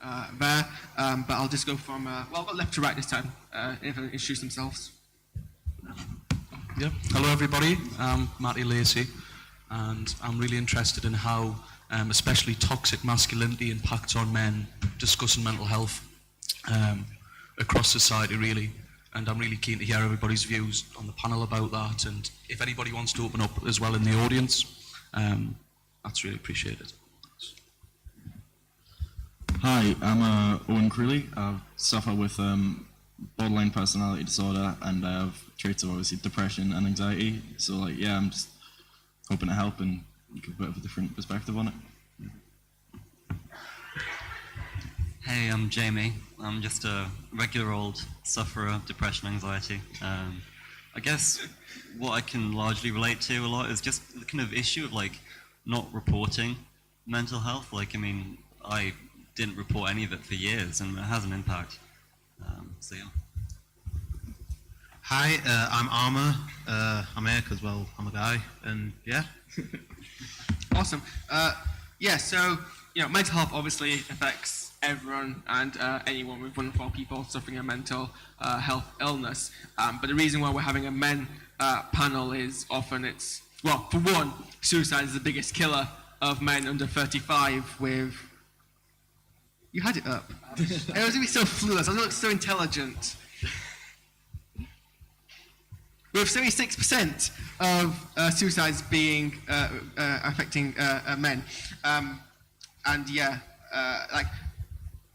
there, but I'll just go from, left to right this time, if they introduce themselves. Yeah. Hello everybody, I'm Lacey, and I'm really interested in how especially toxic masculinity impacts on men, discussing mental health across society really, and I'm really keen to hear everybody's views on the panel about that, and if anybody wants to open up as well in the audience, that's really appreciated. Hi, I'm Owen Kreelie. I suffer with borderline personality disorder, and I have traits of obviously depression and anxiety. So I'm just hoping to help and give a bit of a different perspective on it. Hey, I'm Jamie. I'm just a regular old sufferer of depression and anxiety. I guess what I can largely relate to a lot is just the kind of issue of not reporting mental health. I didn't report any of it for years, and it has an impact. So yeah. Hi, I'm Ahmar. I'm here because, I'm a guy, and yeah. Awesome. So, mental health obviously affects everyone and anyone with vulnerable people suffering a mental health illness. But the reason why we're having a men panel is often for one, suicide is the biggest killer of men under 35 with... You had it up. It was going to be so fluid. I look so intelligent. With 76% of suicides being affecting men,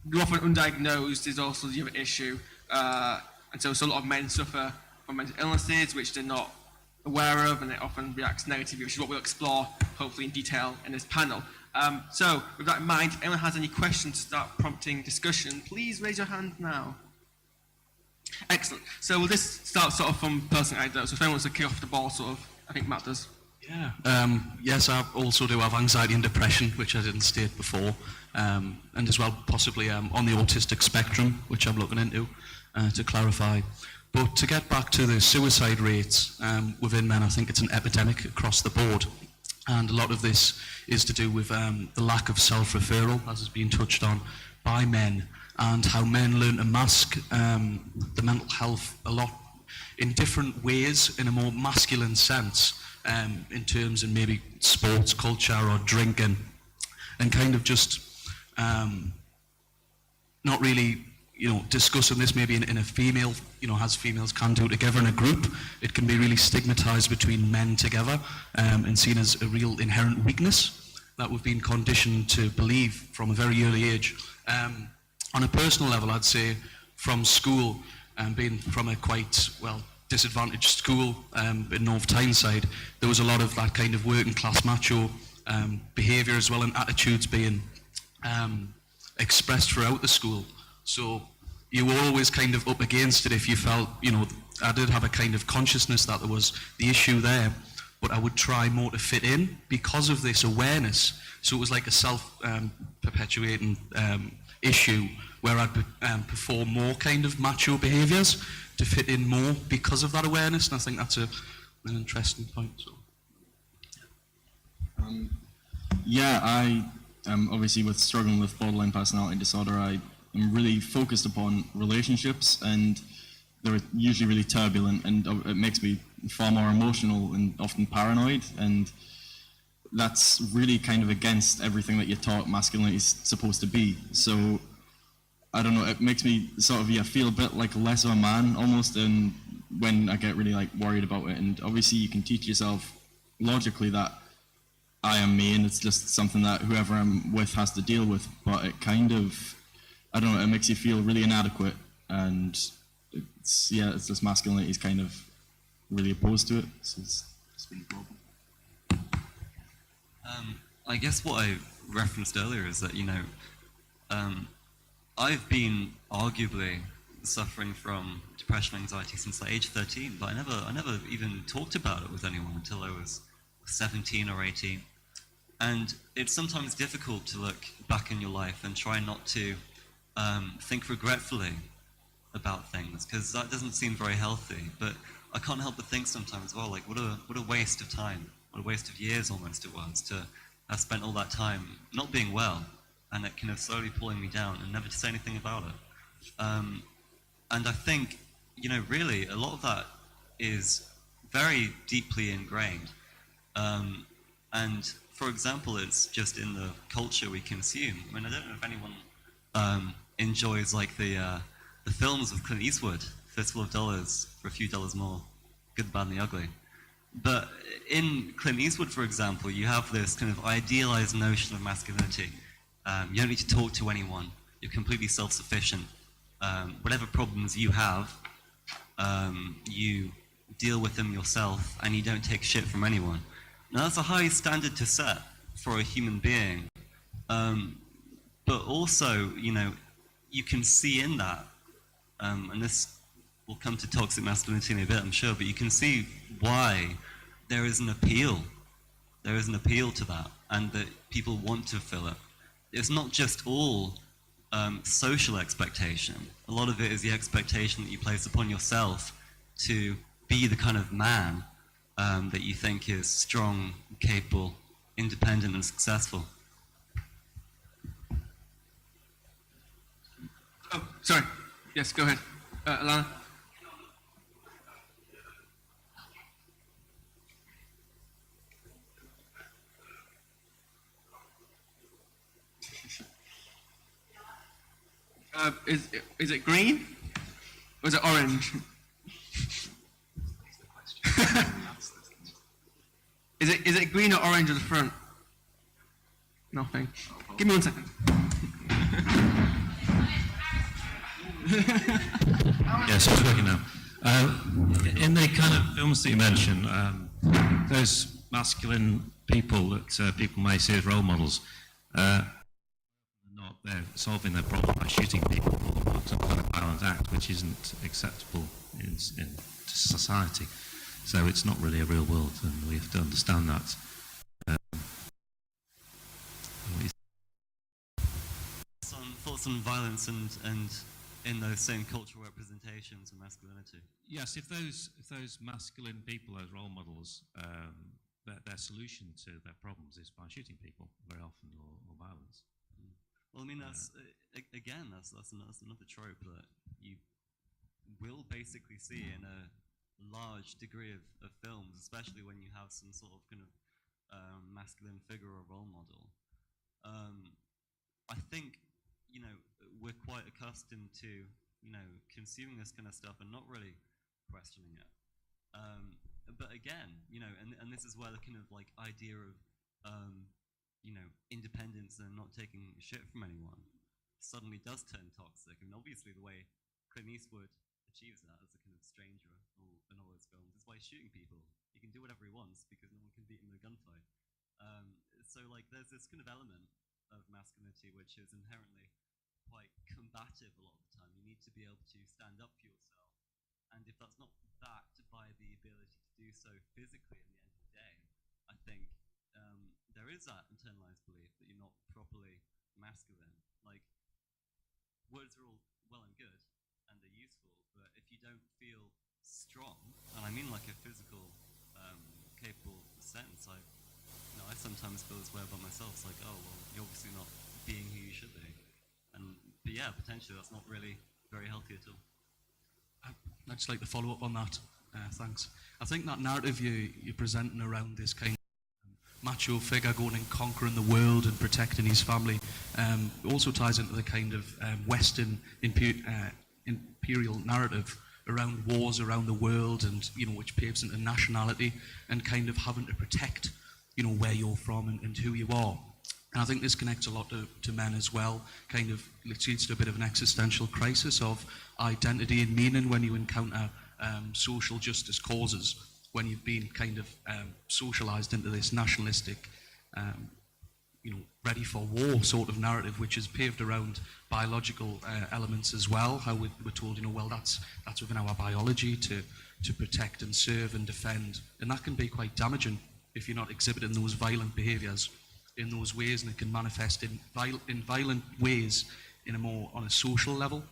you're often undiagnosed is also the other issue, and so a lot of men suffer from mental illnesses which they're not aware of, and it often reacts negatively, which is what we'll explore hopefully in detail in this panel. So, with that in mind, if anyone has any questions to start prompting discussion, please raise your hand now. Excellent. So we'll just start sort of from personal anecdotes. So if anyone wants to kick off the ball, I think Matt does. Yeah. Yes, I also do have anxiety and depression, which I didn't state before, and as well possibly on the autistic spectrum, which I'm looking into to clarify. But to get back to the suicide rates within men, I think it's an epidemic across the board. And a lot of this is to do with the lack of self-referral, as has been touched on, by men, and how men learn to mask the mental health a lot in different ways, in a more masculine sense, in terms of maybe sports culture or drinking, and kind of just not really discussing this maybe in a female, as females can do together in a group. It can be really stigmatized between men together and seen as a real inherent weakness that we've been conditioned to believe from a very early age. On a personal level, I'd say from school, being from a quite, disadvantaged school in North Tyneside, there was a lot of that kind of working class macho behaviour as well, and attitudes being expressed throughout the school. So you were always kind of up against it if you felt, I did have a kind of consciousness that there was the issue there, but I would try more to fit in because of this awareness. So it was like a self-perpetuating issue where I'd perform more kind of macho behaviours to fit in more because of that awareness, and I think that's an interesting point. So. I obviously with struggling with borderline personality disorder, I am really focused upon relationships, and they're usually really turbulent, and it makes me far more emotional and often paranoid, and that's really kind of against everything that you're taught masculinity is supposed to be. So I don't know, it makes me sort of feel a bit like less of a man almost, and when I get really worried about it. And obviously you can teach yourself logically that I am me and it's just something that whoever I'm with has to deal with, but it kind of, I don't know, it makes you feel really inadequate, and it's just masculinity is kind of really opposed to it, so it's been a problem. I guess what I referenced earlier is that, I've been arguably suffering from depression and anxiety since age 13, but I never even talked about it with anyone until I was 17 or 18. And it's sometimes difficult to look back in your life and try not to think regretfully about things, because that doesn't seem very healthy. But I can't help but think sometimes, what a waste of time, what a waste of years almost it was to have spent all that time not being well, and it kind of slowly pulling me down, and never to say anything about it. And I think, really, a lot of that is very deeply ingrained. And for example, it's just in the culture we consume. I mean, I don't know if anyone enjoys like the films of Clint Eastwood, Fistful of Dollars for a few dollars more, Good, the Bad, and the Ugly. But in Clint Eastwood, for example, you have this kind of idealized notion of masculinity. You don't need to talk to anyone. You're completely self-sufficient. Whatever problems you have, you deal with them yourself, and you don't take shit from anyone. Now, that's a high standard to set for a human being. But also, you can see in that, and this will come to toxic masculinity in a bit, I'm sure, but you can see why there is an appeal. There is an appeal to that, and that people want to fill it. It's not just all social expectation. A lot of it is the expectation that you place upon yourself to be the kind of man that you think is strong, capable, independent, and successful. Oh, sorry. Yes, go ahead. Alana? Is it green? Or is it orange? Is it green or orange at the front? Nothing. Give me 1 second. Yes, it's working now. In the kind of films that you mentioned, those masculine people that people may see as role models, they're solving their problem by shooting people or some kind of violent act, which isn't acceptable in society. So it's not really a real world, and we have to understand that. Thoughts on violence and in those same cultural representations of masculinity. Yes, if those masculine people, those role models, their solution to their problems is by shooting people very often or violence. Well, I mean, that's another trope that you will basically see in a large degree of films, especially when you have some sort of kind of masculine figure or role model. I think, we're quite accustomed to, consuming this kind of stuff and not really questioning it. But again, and this is where the kind of like idea of independence and not taking shit from anyone suddenly does turn toxic. I mean, obviously the way Clint Eastwood achieves that as a kind of stranger in all his films is by shooting people. He can do whatever he wants because no one can beat him in a gunfight. So like there's this kind of element of masculinity which is inherently quite combative a lot of the time. You need to be able to stand up for yourself, and if that's not backed by the ability to do so physically at the end of the day, I think there is that internalized belief that you're not properly masculine. Like, words are all well and good, and they're useful, but if you don't feel strong, and I mean like a physical, capable sense, I sometimes feel this way about myself. It's like, oh, well, you're obviously not being who you should be. But yeah, potentially that's not really very healthy at all. I'd just like to follow up on that. Thanks. I think that narrative you're presenting around this kind of macho figure going and conquering the world and protecting his family also ties into the kind of Western imperial narrative around wars around the world, and which paves into nationality and kind of having to protect where you're from and who you are. And I think this connects a lot to men as well. Kind of leads to a bit of an existential crisis of identity and meaning when you encounter social justice causes, when you've been kind of socialized into this nationalistic, ready for war sort of narrative, which is paved around biological elements as well. How we're told, well, that's within our biology to protect and serve and defend, and that can be quite damaging if you're not exhibiting those violent behaviours in those ways, and it can manifest in violent ways on a social level,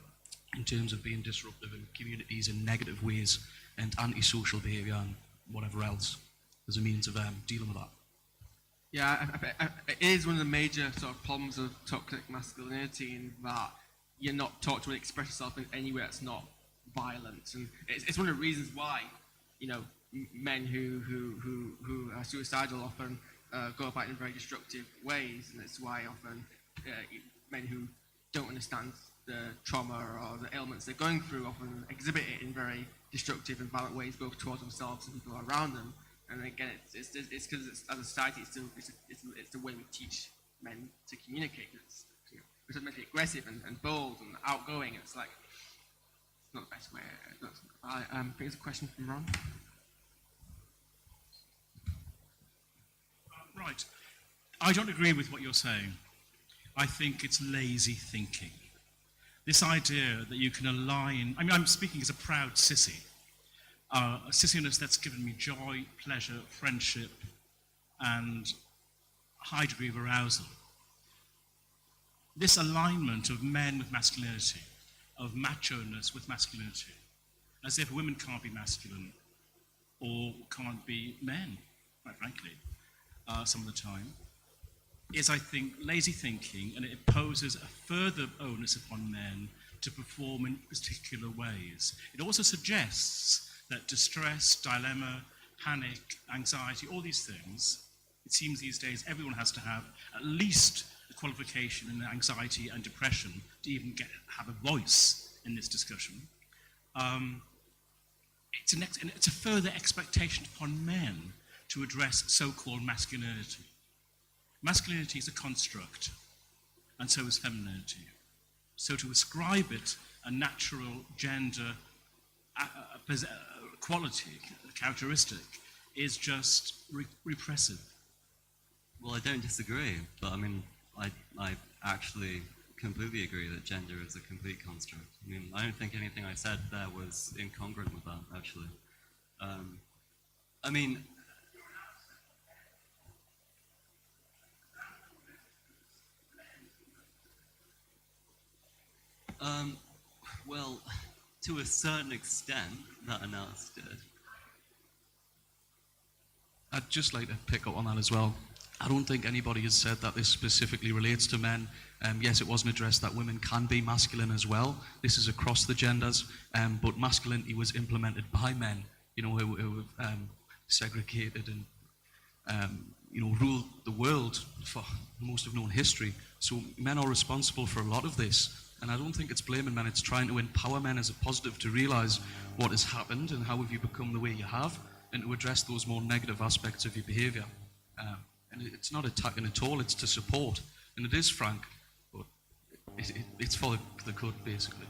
in terms of being disruptive in communities in negative ways and antisocial behaviour and whatever else as a means of dealing with that. Yeah, it is one of the major sort of problems of toxic masculinity in that you're not taught to express yourself in any way that's not violent, and it's one of the reasons why, you know, men who are suicidal often go about in very destructive ways, and it's why often men who don't understand the trauma or the ailments they're going through often exhibit it in very destructive and violent ways, both towards themselves and people around them. And again, it's because as a society, it's the way we teach men to communicate. It's, you know, we're meant to be aggressive and bold and outgoing. It's like it's not the best way. I think there's a question from Ron. Right. I don't agree with what you're saying. I think it's lazy thinking. This idea that you can align, I mean, I'm speaking as a proud sissy, a sissiness that's given me joy, pleasure, friendship, and a high degree of arousal. This alignment of men with masculinity, of macho-ness with masculinity, as if women can't be masculine or can't be men, quite frankly, some of the time, is, I think, lazy thinking, and it poses a further onus upon men to perform in particular ways. It also suggests that distress, dilemma, panic, anxiety, all these things, it seems these days everyone has to have at least a qualification in anxiety and depression to even have a voice in this discussion. It's a further expectation upon men to address so-called masculinity. Masculinity is a construct, and so is femininity. So to ascribe it a natural gender quality, characteristic, is just repressive. Well, I don't disagree, but I mean, I actually completely agree that gender is a complete construct. I mean, I don't think anything I said there was incongruent with that, actually. I mean, well, to a certain extent, that analysis did. I'd just like to pick up on that as well. I don't think anybody has said that this specifically relates to men. Yes, it wasn't addressed that women can be masculine as well. This is across the genders, but masculinity was implemented by men, you know, who segregated and ruled the world for most of known history. So men are responsible for a lot of this. And I don't think it's blaming men, it's trying to empower men as a positive to realise what has happened and how have you become the way you have, and to address those more negative aspects of your behaviour. And it's not attacking at all, it's to support. And it is frank, but it's for the good, basically.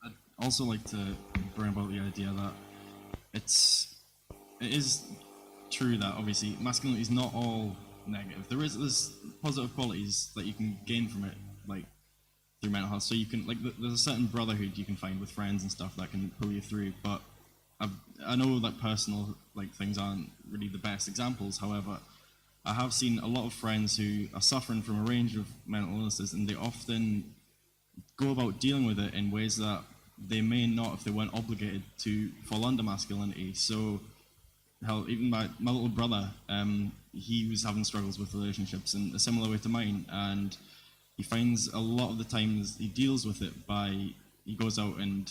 I'd also like to bring about the idea that it is true that obviously masculinity is not all negative. There's positive qualities that you can gain from it, like through mental health. So you can, like, there's a certain brotherhood you can find with friends and stuff that can pull you through. But I know that personal things aren't really the best examples. However, I have seen a lot of friends who are suffering from a range of mental illnesses, and they often go about dealing with it in ways that they may not if they weren't obligated to fall under masculinity. So, hell, even my little brother, he was having struggles with relationships in a similar way to mine, and he finds a lot of the times he deals with it by, he goes out and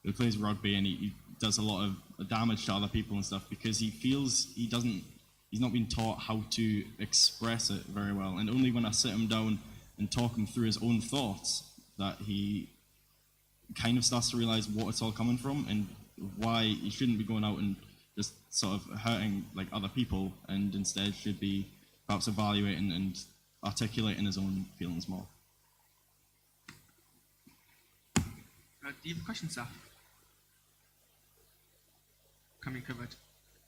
he plays rugby and he does a lot of damage to other people and stuff because he feels he's not been taught how to express it very well. And only when I sit him down and talk him through his own thoughts that he kind of starts to realise what it's all coming from and why he shouldn't be going out and just sort of hurting other people, and instead should be perhaps evaluating and articulating his own feelings more. Do you have a question, Saf? Coming covered.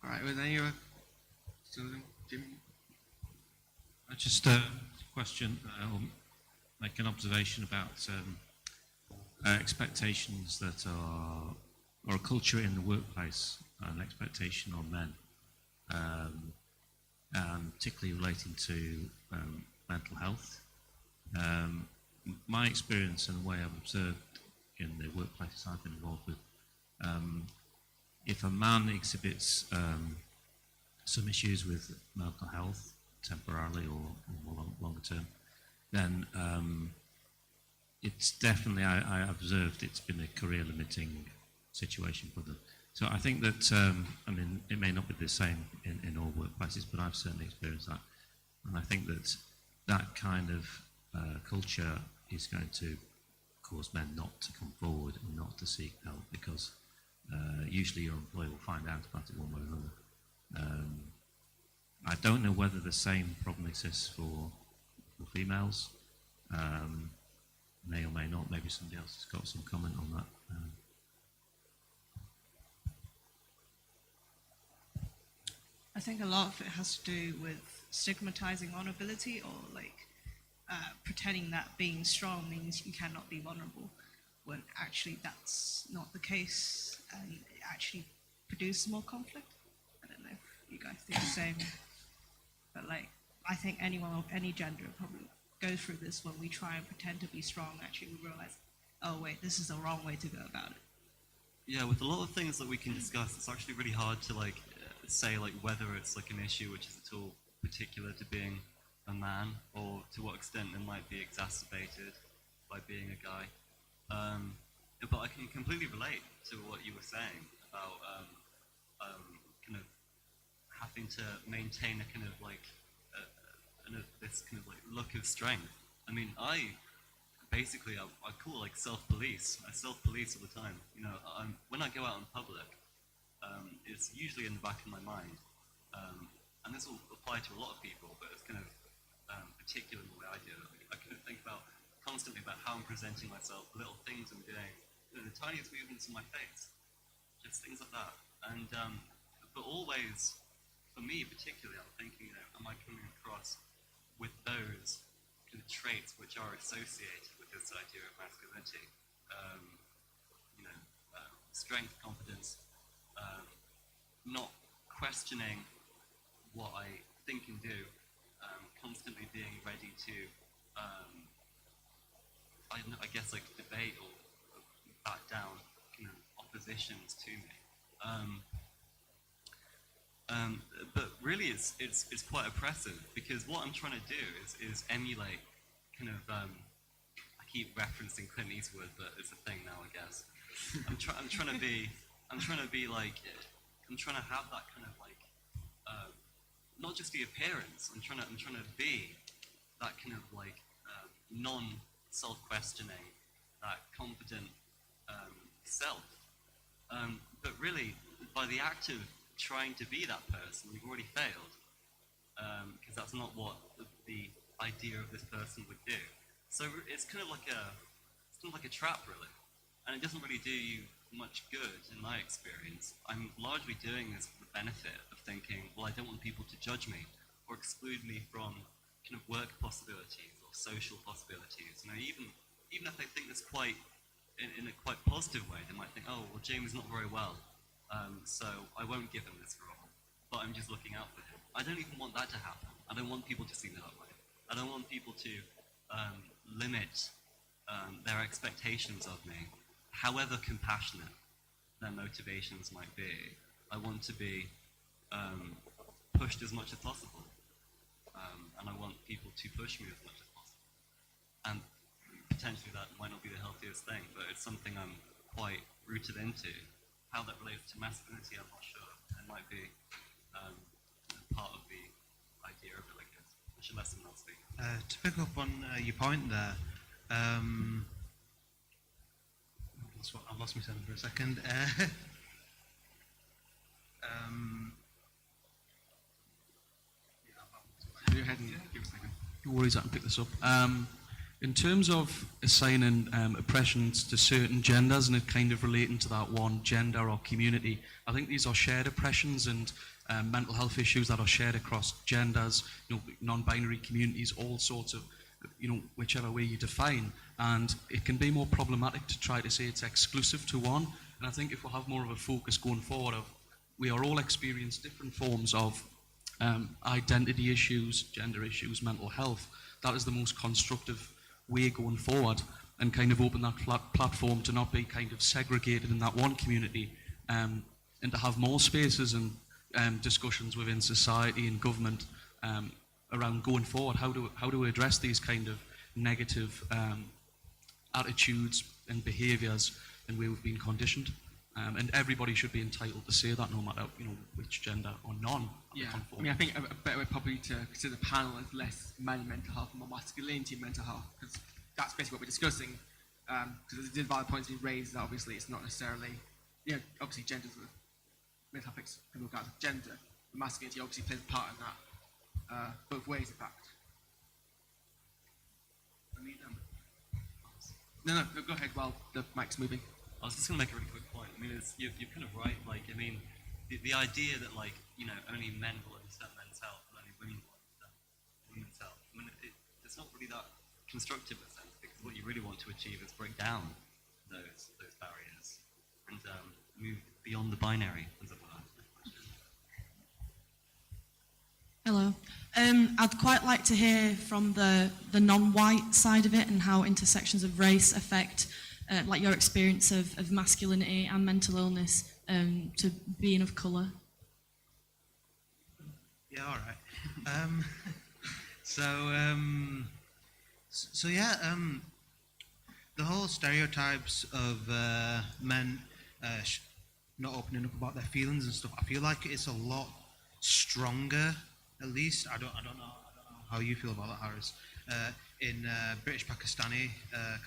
All right, was there any other? Jim? Just a question, or make an observation about expectations that are, or a culture in the workplace, an expectation on men, and particularly relating to mental health. My experience and the way I've observed in the workplaces I've been involved with, if a man exhibits some issues with mental health temporarily or more longer term, then it's definitely, I observed it's been a career limiting situation for them. So I think that, I mean, it may not be the same in all workplaces, but I've certainly experienced that. And I think that that kind of culture is going to cause men not to come forward and not to seek help, because usually your employer will find out about it one way or another. I don't know whether the same problem exists for females. May or may not. Maybe somebody else has got some comment on that. I think a lot of it has to do with stigmatizing vulnerability, or like pretending that being strong means you cannot be vulnerable, when actually that's not the case, and it actually produces more conflict. I don't know if you guys think the same, but like I think anyone of any gender probably goes through this when we try and pretend to be strong. Actually, we realize, oh wait, this is the wrong way to go about it. Yeah, with a lot of things that we can discuss, it's actually really hard to like say like whether it's like an issue which is at all particular to being a man, or to what extent it might be exacerbated by being a guy. But I can completely relate to what you were saying about kind of having to maintain a kind of like this kind of like look of strength. I mean, I call it like self-police. I self-police all the time. You know, when I go out in public, it's usually in the back of my mind, and this will apply to a lot of people, but it's kind of particular in the way I do it. I kind of think about constantly about how I'm presenting myself, little things I'm doing, you know, the tiniest movements in my face, just things like that. And but always, for me particularly, I'm thinking, you know, am I coming across with those kind of traits which are associated with this idea of masculinity? You know, strength, confidence, not questioning what I think and do, constantly being ready to, I guess, like debate or back down kind of oppositions to me. But really, it's quite oppressive, because what I'm trying to do is emulate kind of. I keep referencing Clint Eastwood, but it's a thing now, I guess. I'm trying to be like. I'm trying to have that kind of like. Not just the appearance. I'm trying to be that kind of like non-self-questioning, that confident self. But really, by the act of trying to be that person, you've already failed, because that's not what the idea of this person would do. So it's kind of like a trap, really, and it doesn't really do you much good in my experience. I'm largely doing this for the benefit of thinking, well, I don't want people to judge me or exclude me from kind of work possibilities or social possibilities. You know, even if they think this quite in a quite positive way, they might think, oh, well, Jamie's not very well, so I won't give him this role, but I'm just looking out for him. I don't even want that to happen. I don't want people to see me that way. I don't want people to limit their expectations of me, however compassionate their motivations might be. I want to be pushed as much as possible, and I want people to push me as much as possible. And potentially that might not be the healthiest thing, but it's something I'm quite rooted into. How that relates to masculinity, I'm not sure. It might be part of the idea of it, I guess. I should let someone else speak. To pick up on your point there, I've lost my sentence for a second. Go ahead and give a second. No worries, I can pick this up. In terms of assigning oppressions to certain genders and it kind of relating to that one gender or community, I think these are shared oppressions and mental health issues that are shared across genders, you know, non-binary communities, all sorts of, you know, whichever way you define. And it can be more problematic to try to say it's exclusive to one. And I think if we have more of a focus going forward of we are all experiencing different forms of identity issues, gender issues, mental health, that is the most constructive way going forward, and kind of open that platform to not be kind of segregated in that one community, and to have more spaces and discussions within society and government around going forward. How do we address these kind of negative attitudes and behaviours and way we've been conditioned? And everybody should be entitled to say that, no matter which gender or non. Yeah, I mean, I think a better way probably to consider the panel as less men mental health and more masculinity mental health, because that's basically what we're discussing. Because there's valid points being raised that obviously it's not necessarily, obviously genders with mental health can look at gender, but masculinity obviously plays a part in that, both ways in fact. No, go ahead while the mic's moving. I was just going to make a really quick point. I mean, you're kind of right. Like, I mean, the idea that, like, only men will understand men's health and only women will understand women's health, I mean, it's not really that constructive in a sense, because what you really want to achieve is break down those barriers and move beyond the binary, as it were. Hello. I'd quite like to hear from the non-white side of it and how intersections of race affect like your experience of masculinity and mental illness to being of colour. Yeah, all right. So yeah, the whole stereotypes of men not opening up about their feelings and stuff, I feel like it's a lot stronger. At least I don't know how you feel about that, Haaris. In British Pakistani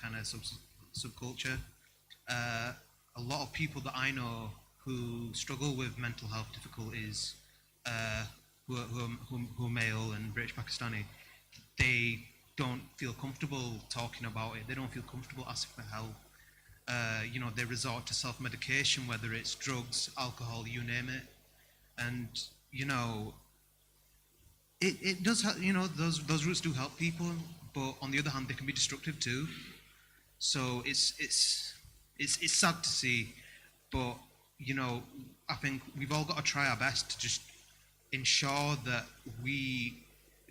kind of subculture, a lot of people that I know who struggle with mental health difficulties, who are male and British Pakistani, they don't feel comfortable talking about it. They don't feel comfortable asking for help. They resort to self-medication, whether it's drugs, alcohol, you name it, and it does help. Those routes do help people, but on the other hand, they can be destructive too. So it's sad to see, but I think we've all got to try our best to just ensure that we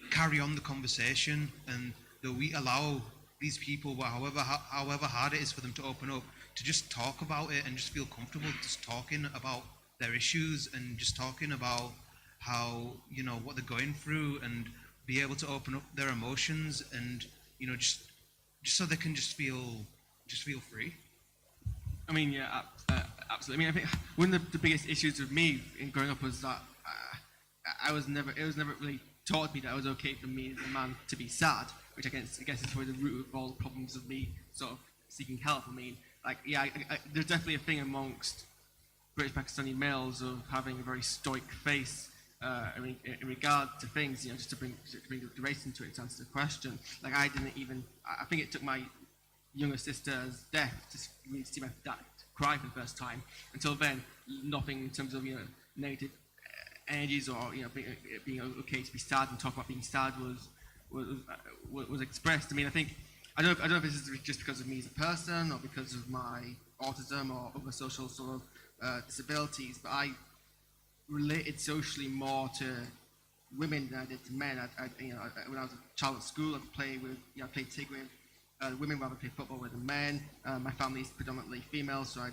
carry on the conversation and that we allow these people, however hard it is for them to open up, to just talk about it and just feel comfortable just talking about their issues and just talking about how what they're going through, and be able to open up their emotions and just so they can just feel free. I mean, yeah, absolutely. I mean, I think one of the biggest issues with me in growing up was that it was never really taught to me that it was okay for me as a man to be sad, which I guess is probably the root of all the problems of me sort of seeking help. I mean, like, yeah, there's definitely a thing amongst British Pakistani males of having a very stoic face. I mean, in regard to things, just to bring the race into it, to answer the question. Like, I think it took my younger sister's death to really see my dad cry for the first time. Until then, nothing in terms of negative energies or being okay to be sad and talk about being sad was expressed. I mean, I don't know if this is just because of me as a person or because of my autism or other social sort of disabilities, but I related socially more to women than I did to men. When I was a child at school, I played tag with women rather than play football with the men. My family is predominantly female, so I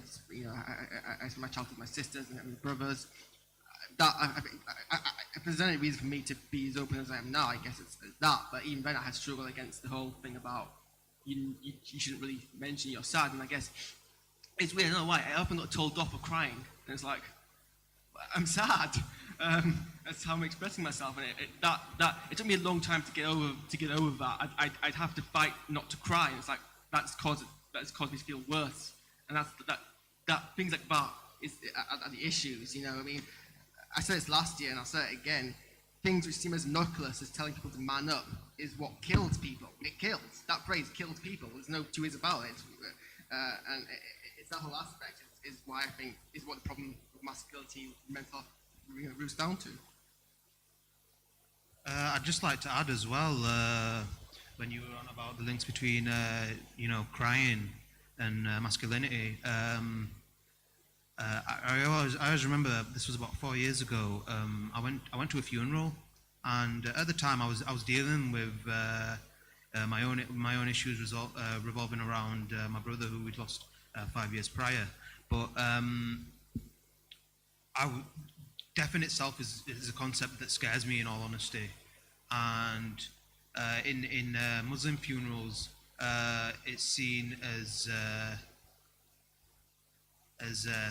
spent my childhood with my sisters and my brothers. If there's any reason for me to be as open as I am now, I guess it's that. But even then, I had struggled against the whole thing about you shouldn't really mention you're sad. And I guess it's weird. I don't know why. I often got told off for crying, and it's like, I'm sad. That's how I'm expressing myself, and it took me a long time to get over that. I'd have to fight not to cry, and it's like that's caused me to feel worse. And that things like that are the issues. I mean, I said this last year, and I'll say it again. Things which seem as innocuous as telling people to man up is what kills people. It kills. That phrase kills people. There's no two ways about it. And it's that whole aspect is why I think is what the problem with masculinity, mental health, roots down to. I'd just like to add as well, when you were on about the links between crying and masculinity. I always remember this was about 4 years ago. I went to a funeral, and at the time I was dealing with my own issues revolving around my brother who we'd lost 5 years prior. But death in itself is a concept that scares me, in all honesty. And in Muslim funerals, it's seen as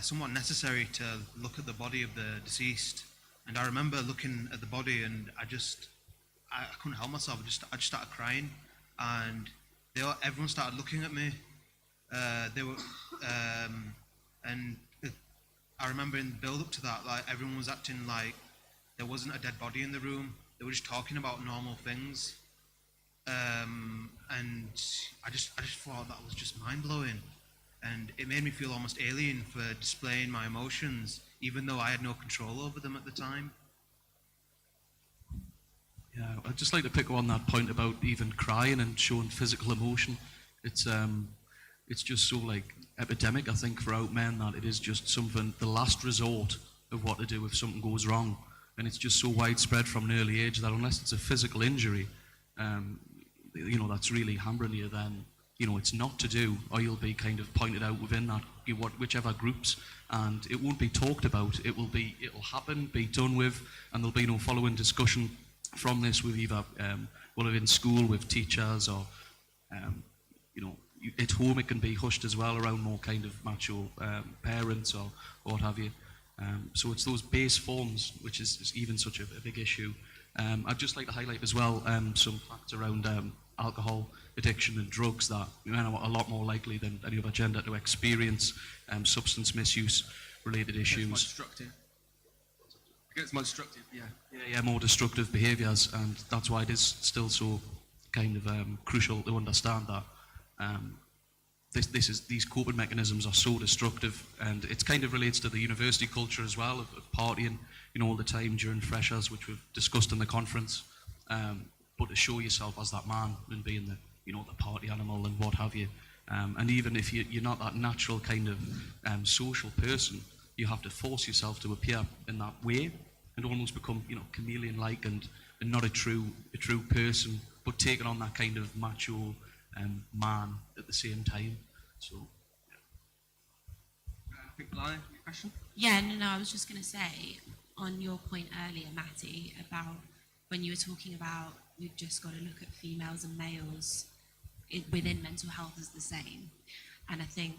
somewhat necessary to look at the body of the deceased. And I remember looking at the body, and I couldn't help myself. I just started crying, and everyone started looking at me. And I remember in the build up to that, like, everyone was acting like there wasn't a dead body in the room. They were just talking about normal things. And I just thought that was just mind blowing. And it made me feel almost alien for displaying my emotions, even though I had no control over them at the time. Yeah, I'd just like to pick up on that point about even crying and showing physical emotion. It's just so like epidemic, I think, for out men, that it is just something, the last resort of what to do if something goes wrong. And it's just so widespread from an early age that unless it's a physical injury, that's really hampering you, then it's not to do, or you'll be kind of pointed out within that, whichever groups, and it won't be talked about. It'll happen, be done with, and there'll be no following discussion from this with either, in school with teachers, or, at home it can be hushed as well around more kind of macho parents or what have you. So it's those base forms which is even such a big issue. I'd just like to highlight as well some facts around alcohol addiction and drugs, that men are a lot more likely than any other gender to experience substance misuse related issues. It's more destructive. It's more destructive, yeah. Yeah, more destructive behaviours, and that's why it is still so kind of crucial to understand that these coping mechanisms are so destructive, and it kind of relates to the university culture as well of partying, all the time during freshers, which we've discussed in the conference. But to show yourself as that man and being the the party animal and what have you, and even if you're not that natural kind of social person, you have to force yourself to appear in that way and almost become chameleon-like and not a true person, but taking on that kind of macho man at the same time. So, I think Lana, your question? Yeah, no, I was just going to say, on your point earlier, Matty, about when you were talking about we've just got to look at females and males within mental health as the same. And I think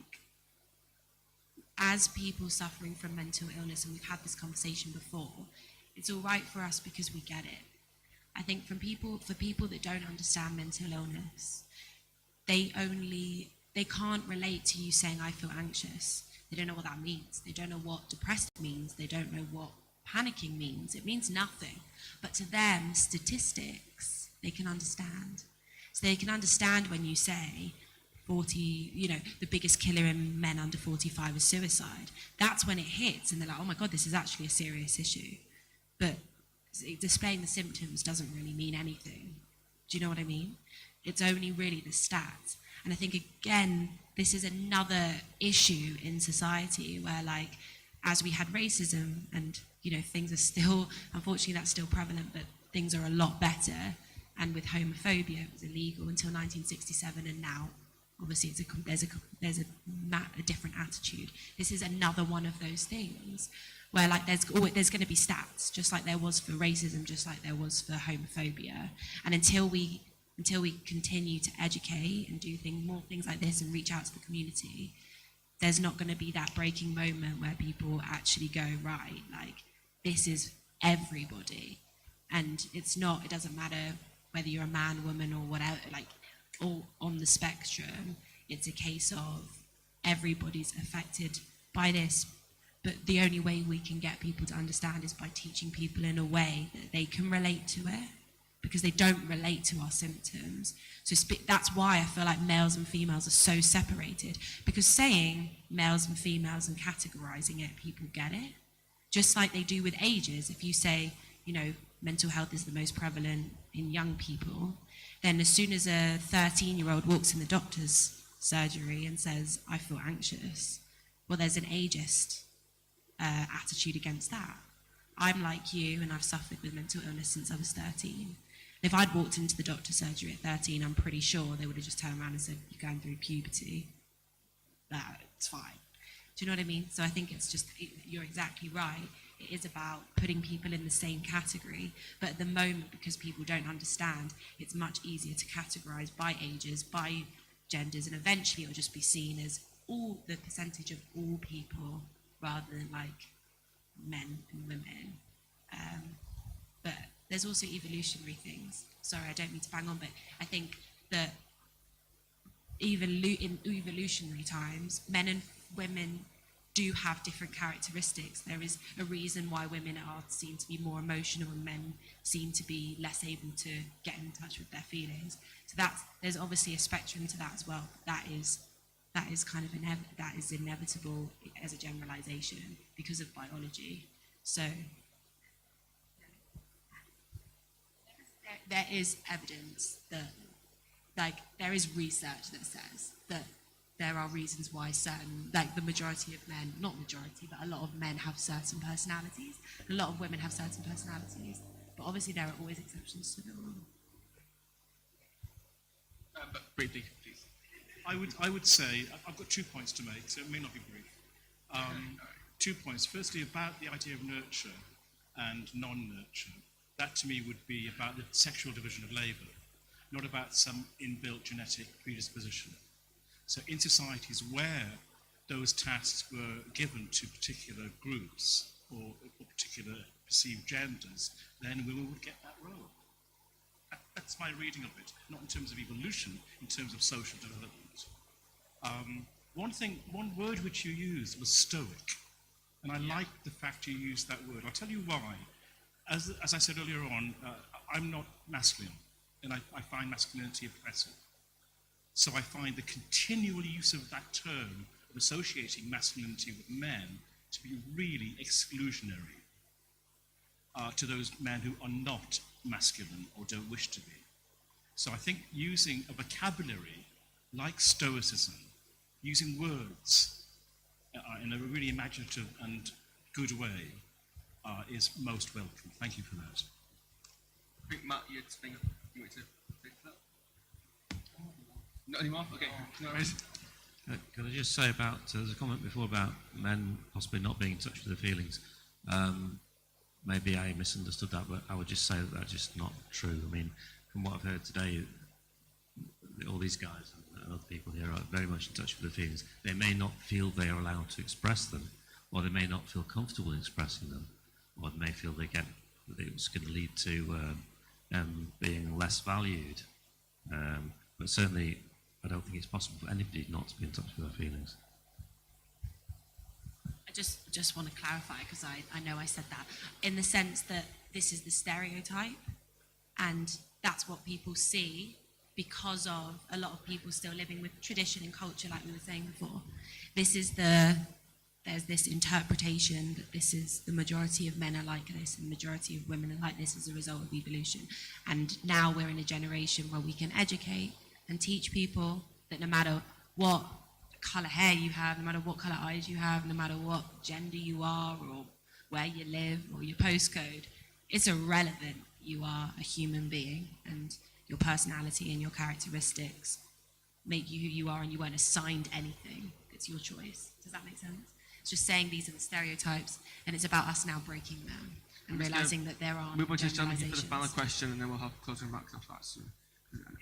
as people suffering from mental illness, and we've had this conversation before, it's all right for us because we get it. I think for people that don't understand mental illness, they can't relate to you saying, I feel anxious. They don't know what that means. They don't know what depressed means. They don't know what panicking means. It means nothing. But to them, statistics, they can understand. So they can understand when you say 40, the biggest killer in men under 45 is suicide. That's when it hits and they're like, oh my God, this is actually a serious issue. But displaying the symptoms doesn't really mean anything. Do you know what I mean? It's only really the stats. And I think, again, this is another issue in society where, like, as we had racism and, things are still, unfortunately, that's still prevalent, but things are a lot better. And with homophobia, it was illegal until 1967, and now, obviously, there's a different attitude. This is another one of those things where, like, there's going to be stats, just like there was for racism, just like there was for homophobia. And until we continue to educate and do more things like this and reach out to the community, there's not going to be that breaking moment where people actually go, right, like, this is everybody. And it doesn't matter whether you're a man, woman, or whatever, like, all on the spectrum. It's a case of everybody's affected by this. But the only way we can get people to understand is by teaching people in a way that they can relate to it, because they don't relate to our symptoms. So that's why I feel like males and females are so separated, because saying males and females and categorizing it, people get it. Just like they do with ages. If you say, mental health is the most prevalent in young people, then as soon as a 13-year-old walks in the doctor's surgery and says, I feel anxious, well, there's an ageist attitude against that. I'm like you, and I've suffered with mental illness since I was 13. And if I'd walked into the doctor's surgery at 13, I'm pretty sure they would have just turned around and said, you're going through puberty. It's fine. Do you know what I mean? So I think it's just, you're exactly right. It is about putting people in the same category. But at the moment, because people don't understand, it's much easier to categorize by ages, by genders, and eventually it'll just be seen as all the percentage of all people rather than like men and women. But there's also evolutionary things. Sorry, I don't mean to bang on, but I think that in evolutionary times, men and women do have different characteristics. There is a reason why women are seen to be more emotional and men seem to be less able to get in touch with their feelings. So there's obviously a spectrum to that as well. That is kind of that is inevitable as a generalization because of biology. So there is evidence that, like, there is research that says that there are reasons why certain, like the majority of men, not majority, but a lot of men have certain personalities. A lot of women have certain personalities. But obviously there are always exceptions to the rule. But briefly, please. I would say, I've got 2 points to make, so it may not be brief. 2 points. Firstly, about the idea of nurture and non-nurture. That to me would be about the sexual division of labour, not about some inbuilt genetic predisposition. So in societies where those tasks were given to particular groups or particular perceived genders, then women would get that role. That's my reading of it, not in terms of evolution, in terms of social development. One word which you used was stoic, and I like the fact you used that word. I'll tell you why. As I said earlier on, I'm not masculine, and I find masculinity oppressive. So I find the continual use of that term, of associating masculinity with men, to be really exclusionary to those men who are not masculine or don't wish to be. So I think using a vocabulary like stoicism, using words in a really imaginative and good way, is most welcome. Thank you for that. I think, Matt, you had something you wanted to say to that? Not anymore? Okay, no worries. Could I just say about, there's a comment before about men possibly not being in touch with their feelings. Maybe I misunderstood that, but I would just say that that's just not true. I mean, from what I've heard today, all these guys and other people here are very much in touch with their feelings. They may not feel they are allowed to express them, or they may not feel comfortable in expressing them, or they may feel that it's going to lead to being less valued. But certainly, I don't think it's possible for anybody not to be in touch with their feelings. I just want to clarify, because I know I said that, in the sense that this is the stereotype, and that's what people see because of a lot of people still living with tradition and culture, like we were saying before. There's this interpretation that this is the majority of men are like this and the majority of women are like this as a result of evolution. And now we're in a generation where we can educate and teach people that no matter what colour hair you have, no matter what colour eyes you have, no matter what gender you are or where you live or your postcode, it's irrelevant. You are a human being, and your personality and your characteristics make you who you are, and you weren't assigned anything. It's your choice. Does that make sense? It's just saying these are the stereotypes, and it's about us now breaking them and realising that there are Move on to John for the final question, and then we'll have closing remarks after that soon.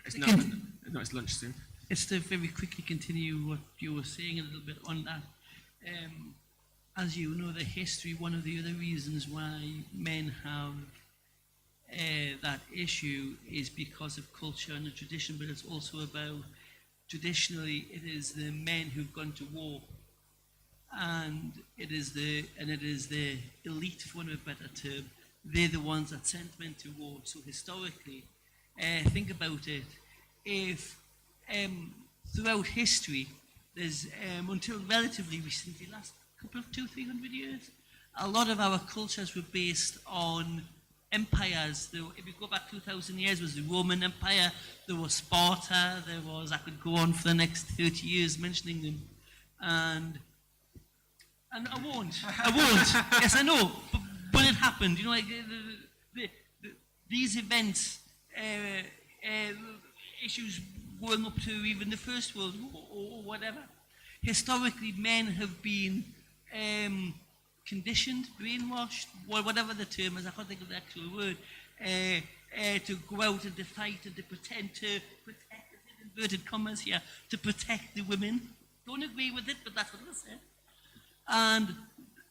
It's lunch soon. Just to very quickly continue what you were saying a little bit on that. As you know, the history, one of the other reasons why men have that issue is because of culture and the tradition, but it's also about, traditionally, it is the men who've gone to war, and it is the elite, for want of a better term. They're the ones that sent men to war. So historically, think about it. If throughout history, there's until relatively recently, last couple of 200-300 years, a lot of our cultures were based on empires. If you go back 2,000 years, there was the Roman Empire, there was Sparta, I could go on for the next 30 years mentioning them, and I won't. Yes, I know, but it happened. You know, like these events, issues going up to even the First World War or whatever. Historically, men have been conditioned, brainwashed, whatever the term is, I can't think of the actual word, to go out and to fight and to pretend to protect, in inverted commas here, to protect the women. Don't agree with it, but that's what it said. And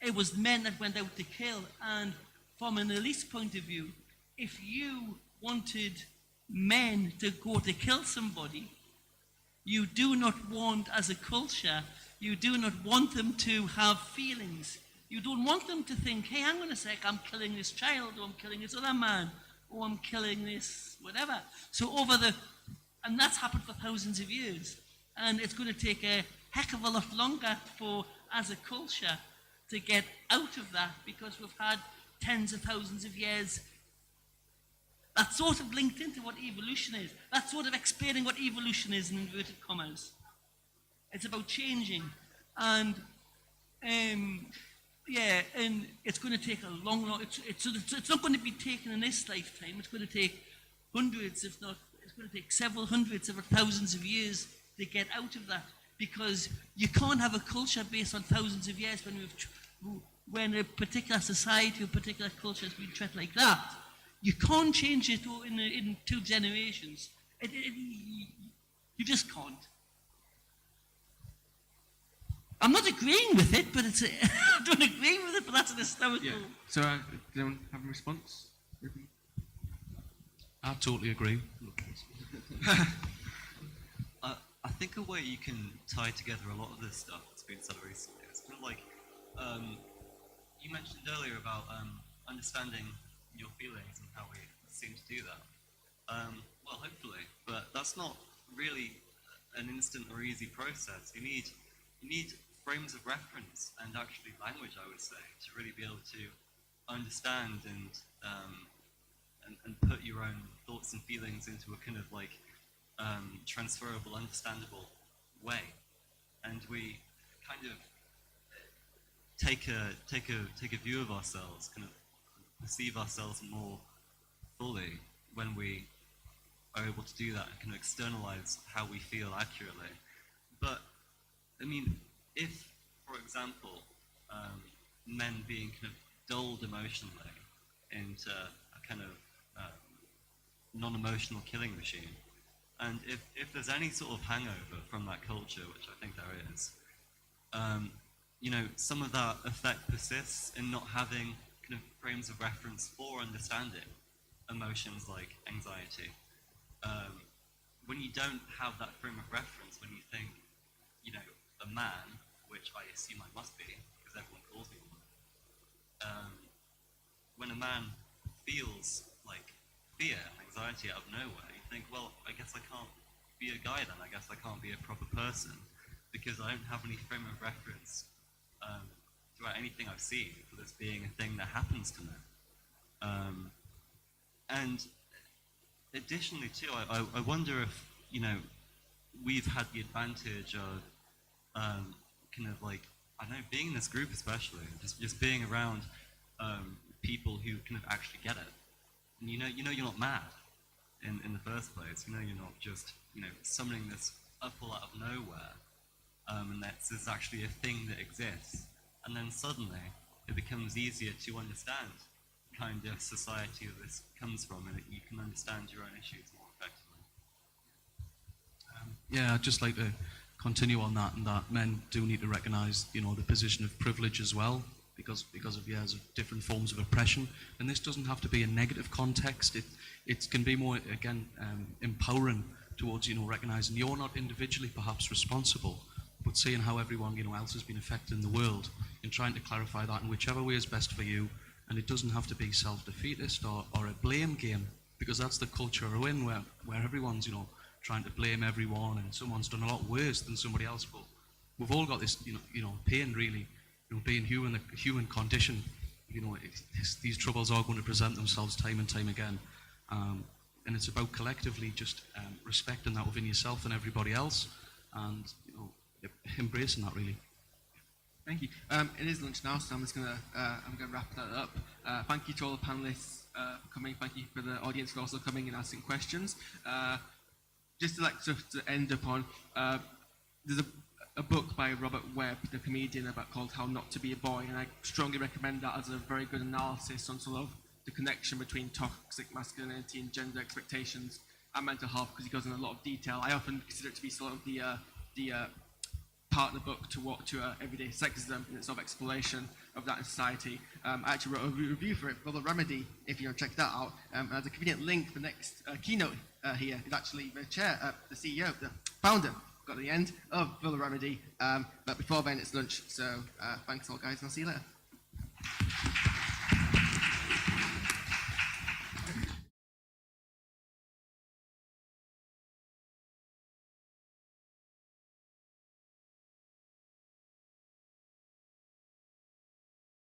it was men that went out to kill. And from an elite's point of view, if you wanted men to go to kill somebody, you do not want, as a culture, you do not want them to have feelings. You don't want them to think, hey, hang on a sec, I'm killing this child, or I'm killing this other man, or I'm killing this whatever. So and that's happened for thousands of years. And it's going to take a heck of a lot longer for, as a culture, to get out of that, because we've had tens of thousands of years. That's sort of linked into what evolution is. That's sort of explaining what evolution is in inverted commas. It's about changing. And yeah, and it's going to take a long, it's not going to be taken in this lifetime. It's going to take hundreds, if not, it's going to take several hundreds, several thousands of years to get out of that. Because you can't have a culture based on thousands of years when a particular society or particular culture has been treated like that. You can't change it in 2 generations. You just can't. I'm not agreeing with it, but I don't agree with it, but that's an historical... Yeah. So, does anyone have a response? I totally agree. I think a way you can tie together a lot of this stuff that's been said recently is kind of like, you mentioned earlier about understanding your feelings and how we seem to do that. Well, hopefully, but that's not really an instant or easy process. You need frames of reference and actually language, I would say, to really be able to understand and put your own thoughts and feelings into a kind of like transferable, understandable way. And we kind of take a view of ourselves, kind of perceive ourselves more fully when we are able to do that and kind of externalize how we feel accurately. But I mean, if, for example, men being kind of dulled emotionally into a kind of non-emotional killing machine, and if there's any sort of hangover from that culture, which I think there is, you know, some of that effect persists in not having kind of frames of reference for understanding emotions like anxiety. When you don't have that frame of reference, when you think, you know, a man, which I assume I must be, because everyone calls me one, when a man feels like fear and anxiety out of nowhere, you think, well, I guess I can't be a guy then, I guess I can't be a proper person, because I don't have any frame of reference throughout anything I've seen for this being a thing that happens to men. And additionally too, I wonder if, you know, we've had the advantage of kind of like, I don't know, being in this group especially, just being around people who kind of actually get it. And you know you're not mad in the first place. You know you're not just, you know, summoning this apple out of nowhere, and that this is actually a thing that exists. And then suddenly it becomes easier to understand the kind of society that this comes from, and that you can understand your own issues more effectively. Yeah, I'd just like to continue on that, and that men do need to recognise, you know, the position of privilege as well, because of years of different forms of oppression. And this doesn't have to be a negative context. It can be more, again, empowering towards, you know, recognising you're not individually perhaps responsible, but seeing how everyone, you know, else has been affected in the world, and trying to clarify that in whichever way is best for you. And it doesn't have to be self-defeatist or a blame game, because that's the culture we're in, where everyone's, you know, trying to blame everyone, and someone's done a lot worse than somebody else. But we've all got this, you know, pain really, you know, being human, the human condition. You know, these troubles are going to present themselves time and time again, and it's about collectively just respecting that within yourself and everybody else, and, you know, embracing that really. Thank you. It is lunch now, so I'm going to wrap that up. Thank you to all the panelists for coming. Thank you for the audience for also coming and asking questions. Just to end upon, there's a book by Robert Webb, the comedian, called How Not to Be a Boy, and I strongly recommend that as a very good analysis on sort of the connection between toxic masculinity and gender expectations and mental health, because he goes in a lot of detail. I often consider it to be sort of the part of the book to everyday sexism and its sort of exploration of that in society. I actually wrote a review for it, Brother Remedy, if you want to check that out. And as a convenient link, the next keynote here is actually the chair, the CEO, the founder, got at the end of Brother Remedy. But before then, it's lunch. So thanks all, guys, and I'll see you later.